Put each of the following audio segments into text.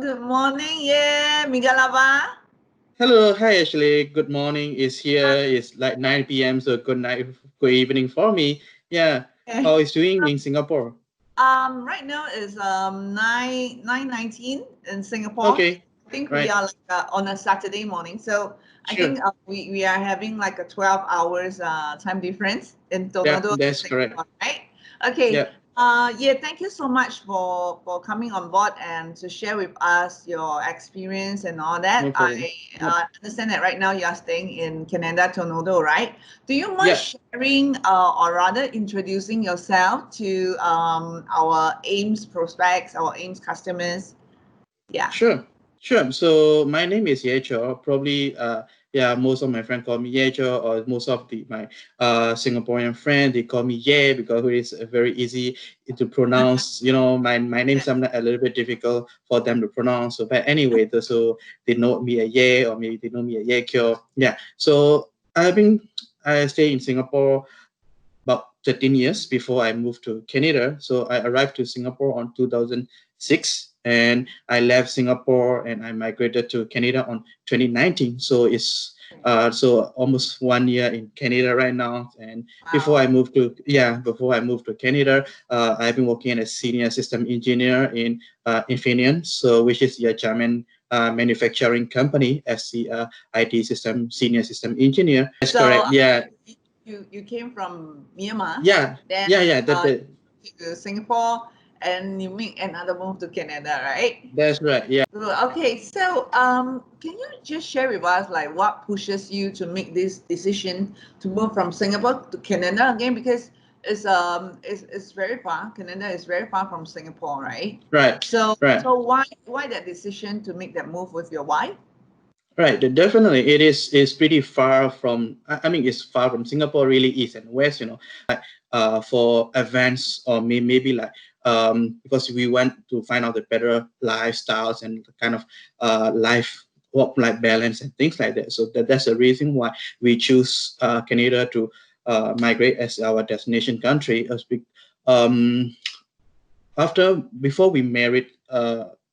good morning. Yeah, Migalava. Hello, hi Ashley. Good morning. It's here. It's like 9 p.m. So good night, good evening for me. Yeah. How is doing in Singapore? Right now is 9:19 in Singapore. Okay. I think we Right. are like on a Saturday morning, so I Sure. think we are having like a 12 hours time difference in Yeah, Toronto to that's correct. Singapore, right? Okay. Yeah. Yeah, thank you so much for coming on board and to share with us your experience and all that. No problem. I Yep. understand that right now you are staying in Canada, Toronto, right? Do you mind Yeah. sharing or rather introducing yourself to our AIMS prospects, our AIMS customers? Yeah. Sure, sure. So my name is Ye Kyaw. Probably, yeah, most of my friends call me Ye Kyaw, or most of my Singaporean friends they call me Ye because it is very easy to pronounce. My name sometimes a little bit difficult for them to pronounce. So, but anyway, so they know me a Ye, or maybe they know me a Ye Kyaw. Yeah. So I stay in Singapore about 13 years before I moved to Canada. So I arrived to Singapore on 2006, and I left Singapore and I migrated to Canada on 2019. So it's so almost 1 year in Canada right now. And Wow. before I moved to Canada, I've been working as a senior system engineer in Infineon, so which is the German manufacturing company as the IT system senior system engineer. That's So correct. Yeah. you came from Myanmar, Yeah, then yeah. to Singapore, and you make another move to Canada, right? That's right. Yeah, Okay, so can you just share with us like what pushes you to make this decision to move from Singapore to Canada again? Because it's very far. Canada is very far from Singapore, right? right, right, So why that decision to make that move with your wife? right. Definitely, it is pretty far from. I mean, it's far from Singapore, really, east and west. For events or maybe like because we want to find out the better lifestyles and the kind of life work-life balance and things like that. So that's the reason why we choose Canada to migrate as our destination country. Um, after before we married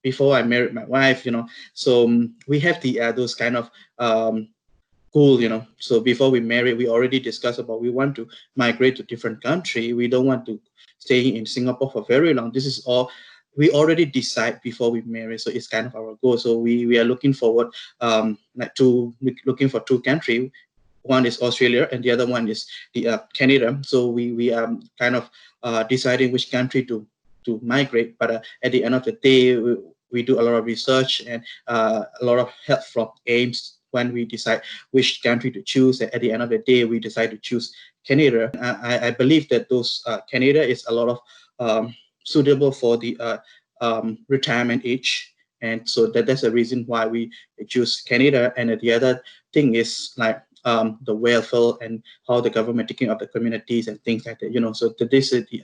before I married my wife, so we have the those kind of goal, so before we married we already discussed about we want to migrate to different country. We don't want to stay in Singapore for very long. This is all we already decide before we marry, so it's kind of our goal. So we are looking forward like to looking for two country. One is Australia and the other one is the Canada. So we are kind of deciding which country to migrate. But at the end of the day, we do a lot of research and a lot of help from AIMS when we decide which country to choose. And at the end of the day, we decide to choose Canada. I believe that those Canada is a lot of suitable for the retirement age. And so that's the reason why we choose Canada. And the other thing is like the welfare and how the government taking of the communities and things like that. So this is the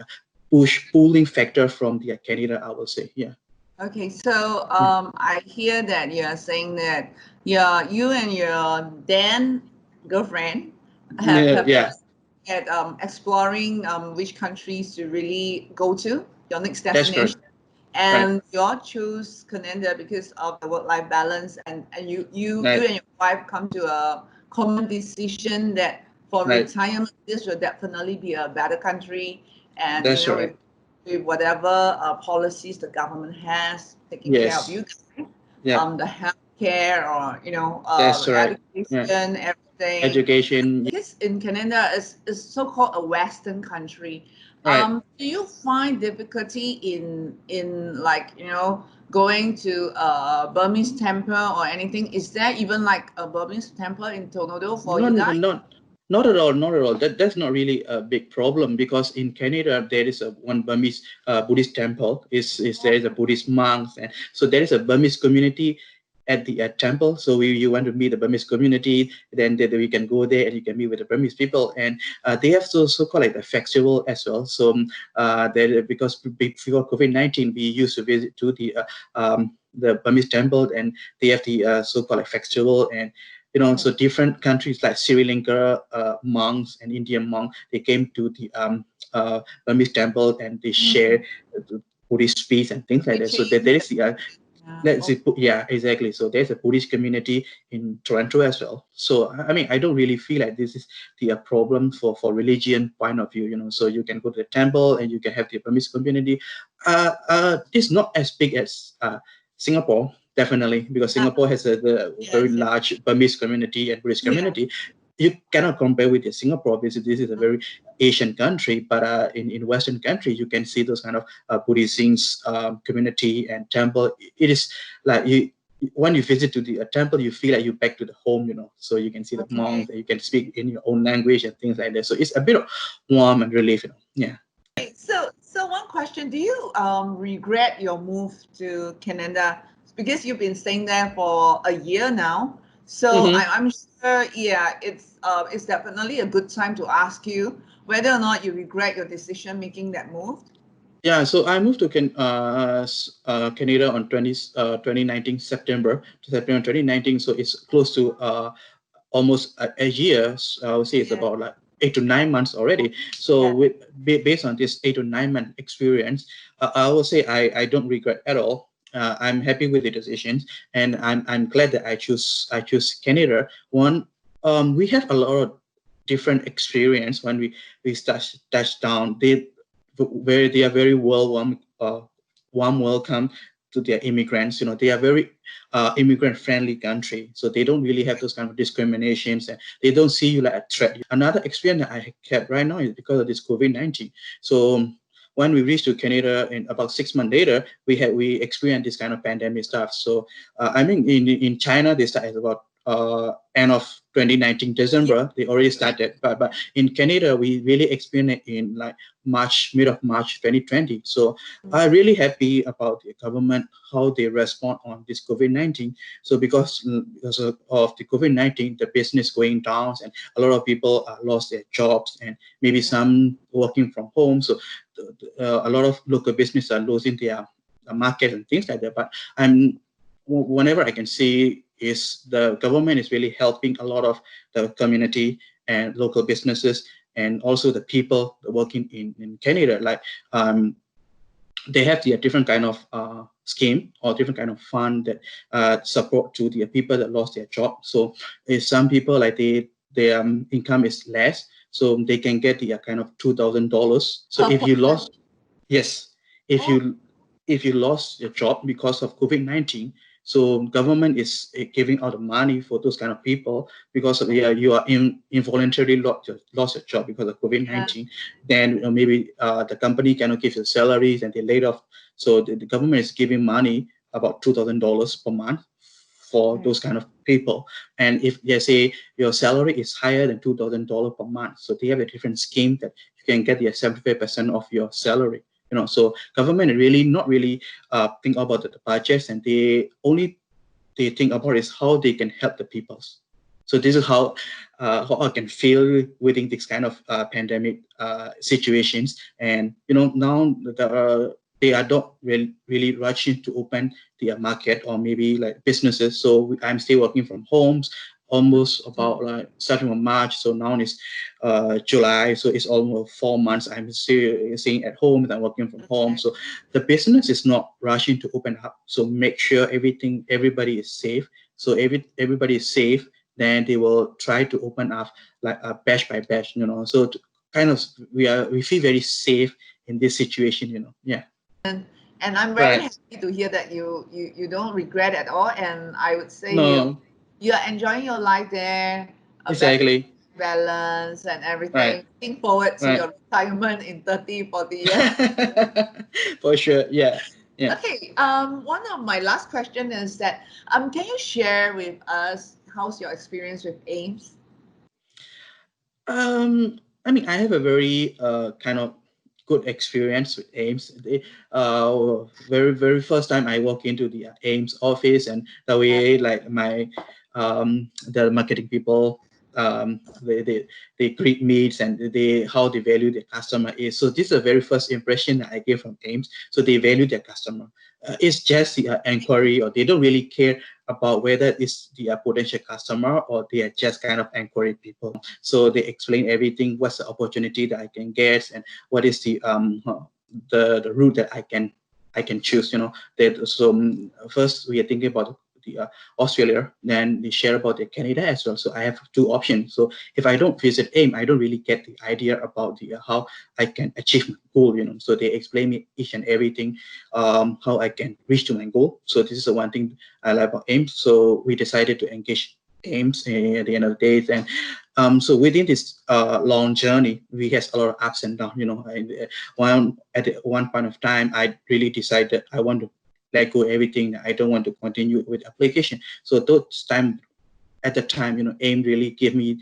pulling factor from the Canada, I will say. Yeah. Okay, so Yeah. I hear that you are saying that you and your then girlfriend Yeah. have Yeah. at exploring which countries to really go to, your next That's correct. destination, Right. and you all choose Canada because of the work-life balance, and you Right. and your wife come to a common decision that for Right. retirement this will definitely be a better country, and That's with right. whatever policies the government has taking care of Yes. you guys, Yeah. the healthcare or That's right. Yeah. education, everything. Education. Because in Canada is so-called a Western country. Right. Do you find difficulty in like going to a Burmese temple or anything? Is there even like a Burmese temple in Toronto for No, you no, guys? not at all, not at all. That's not really a big problem because in Canada there is a one Burmese Buddhist temple. Is there is a Buddhist monks, and so there is a Burmese community at the temple. So you want to meet the Burmese community, then we can go there and you can meet with the Burmese people, and they have so called like a festival as well. So there because before COVID-19 we used to visit to the Burmese temple, and they have the so called like festival. And so different countries like Sri Lanka monks and Indian monks, they came to the Burmese temple and they share the Buddhist peace and things like that. So Teaching. there is the let's say, Oh, yeah, exactly. So there's a Buddhist community in Toronto as well. So I mean, I don't really feel like this is the problem for religion point of view. So you can go to the temple and you can have the Burmese community. It's not as big as Singapore, definitely, because Singapore has a very yes, yes. large Burmese community and Buddhist Yeah. community. You cannot compare with the Singapore because this is a very Asian country, but in Western country, you can see those kind of Buddhist community and temple. It is like when you visit to the temple, you feel like you're back to the home. So you can see the Okay. monks, and you can speak in your own language and things like that. So it's a bit of warm and relief. Yeah. Okay, so one question: do you regret your move to Canada because you've been staying there for a year now? So Mm-hmm. I'm sure, yeah, it's definitely a good time to ask you whether or not you regret your decision making that move. Yeah, so I moved to Canada on 2019 September 2019. So it's close to almost a year. So I would say it's Yeah, about like 8 to 9 months already. So yeah, based on this 8 to 9 month experience, I will say I don't regret at all. I'm happy with the decisions, and I'm glad that I choose Canada. One, we have a lot of different experience when we touch down. They are very warm welcome to their immigrants. They are very immigrant friendly country, so they don't really have those kind of discriminations, and they don't see you like a threat. Another experience that I had right now is because of this COVID-19. So when we reached to Canada, in about 6 months later, we experienced this kind of pandemic stuff. So I mean, in China, they started about end of 2019 yeah, December. They already yeah. started, but in Canada, we really experienced it in like mid of March 2020. So I'm really happy about the government, how they respond on this COVID-19. So because of the COVID-19, the business going down, and a lot of people lost their jobs, and maybe some working from home. So a lot of local business are losing their market and things like that. But whenever I can see is the government is really helping a lot of the community and local businesses, and also the people working in Canada. Like they have the different kind of scheme or different kind of fund that support to the people that lost their job. So if some people like their income is less, so they can get the kind of $2,000. So if you lost, yes, if Oh, you lost your job because of COVID-19, so government is giving out the money for those kind of people because of, yeah, you are involuntarily lost your job because of yeah. COVID-19. Then maybe the company cannot give you salaries and they laid off. So the government is giving money about $2,000 per month for Okay. those kind of people. And if they say your salary is higher than $2,000 per month, so they have a different scheme that you can get the 75% of your salary. So government really not really think about the budgets, and they think about is how they can help the peoples. So this is how I can feel within this kind of pandemic situations. And now they are not really rushing to open their market or maybe like businesses. So I'm still working from homes almost about like starting from March. So now it's July. So it's almost 4 months. I'm still staying at home and I'm working from home. Okay. So the business is not rushing to open up. So make sure everybody is safe. So everybody is safe, then they will try to open up like batch by batch. So kind of we feel very safe in this situation. Yeah. And I'm very Right. happy to hear that you don't regret at all. And I would say No. you are enjoying your life there, a better Exactly. balance and everything. Right. Looking forward to Right. your retirement in 30, 40 years. For sure. Yeah. Yeah. Okay, one of my last question is that can you share with us how's your experience with AIMS? I mean, I have a very kind of good experience with Ames. Very first time I walk into the Ames office, and the Yeah. way like the marketing people they greet me, and how they value their customer is. So this is the very first impression that I get from Ames. So they value their customer. It's just the inquiry, or they don't really care about whether it's the potential customer or they are just kind of inquiry people. So they explain everything, what's the opportunity that I can get, and what is the route that I can choose. That so first we are thinking about the Australia, then they share about the Canada as well. So I have two options. So if I don't visit AIM, I don't really get the idea about the how I can achieve my goal. So they explain me each and everything, how I can reach to my goal. So this is the one thing I like about AIM. So we decided to engage AIMS at the end of the day. And so within this long journey, we has a lot of ups and downs. At one point of time, I really decided I want to let go everything. I don't want to continue with application. So those time at the time, AIM really gave me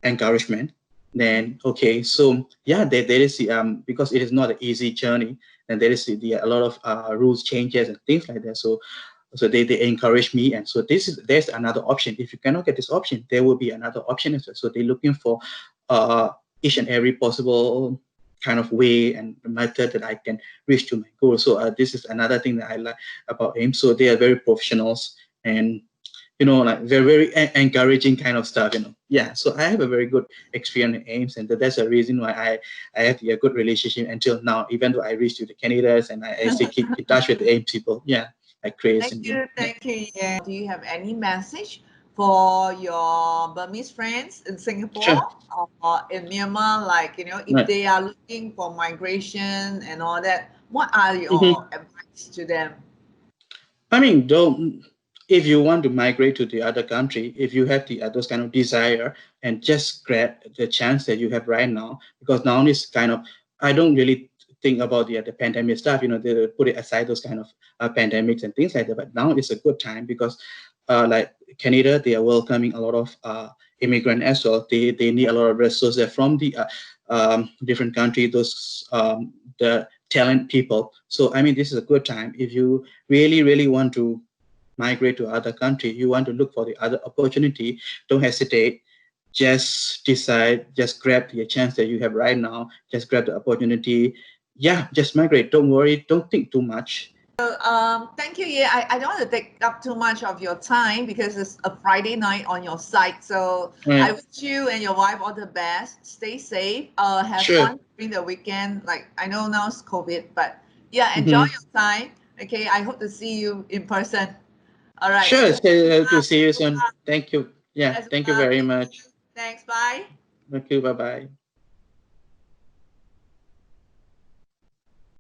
encouragement. Then okay, so yeah, there is the because it is not an easy journey, and there is a lot of rules changes and things like that. So they encourage me, and so there's another option. If you cannot get this option, there will be another option as well. So they're looking for each and every possible kind of way and method that I can reach to my goal. So this is another thing that I like about AIM. So they are very professionals, and like they're very encouraging kind of stuff. Yeah. So I have a very good experience in AIMS, and that's the reason why I have a good relationship until now. Even though I reached to the Canadas, and I still keep in touch with the AIMS people. Yeah, like Chris Thank and you, yeah. thank you. Yeah. Do you have any message for your Burmese friends in Sure. Singapore or in Myanmar? Like, if Right. they are looking for migration and all that, what are Mm-hmm. your advice to them? I mean, don't if you want to migrate to the other country, if you have the those kind of desire, and just grab the chance that you have right now, because now is kind of I don't really think about the pandemic stuff. They put it aside those kind of pandemics and things like that. But now is a good time because, like Canada, they are welcoming a lot of immigrant as well. They need a lot of resources from the different country. Those the talent people. So I mean, this is a good time if you really want to migrate to other country, you want to look for the other opportunity, don't hesitate. Just decide, just grab the chance that you have right now, just grab the opportunity. Yeah, just migrate. Don't worry, don't think too much. So, thank you. Yeah, I don't want to take up too much of your time because it's a Friday night on your site. So I Right. wish you and your wife all the best. Stay safe. Have Sure. fun during the weekend. Like, I know now it's COVID, but yeah, enjoy Mm-hmm. your time. Okay, I hope to see you in person. All right. Sure, to see you Good soon. luck. Thank you. Yeah, Best of thank you luck. very Thank much. you. Thanks. Bye. Thank you. Bye bye.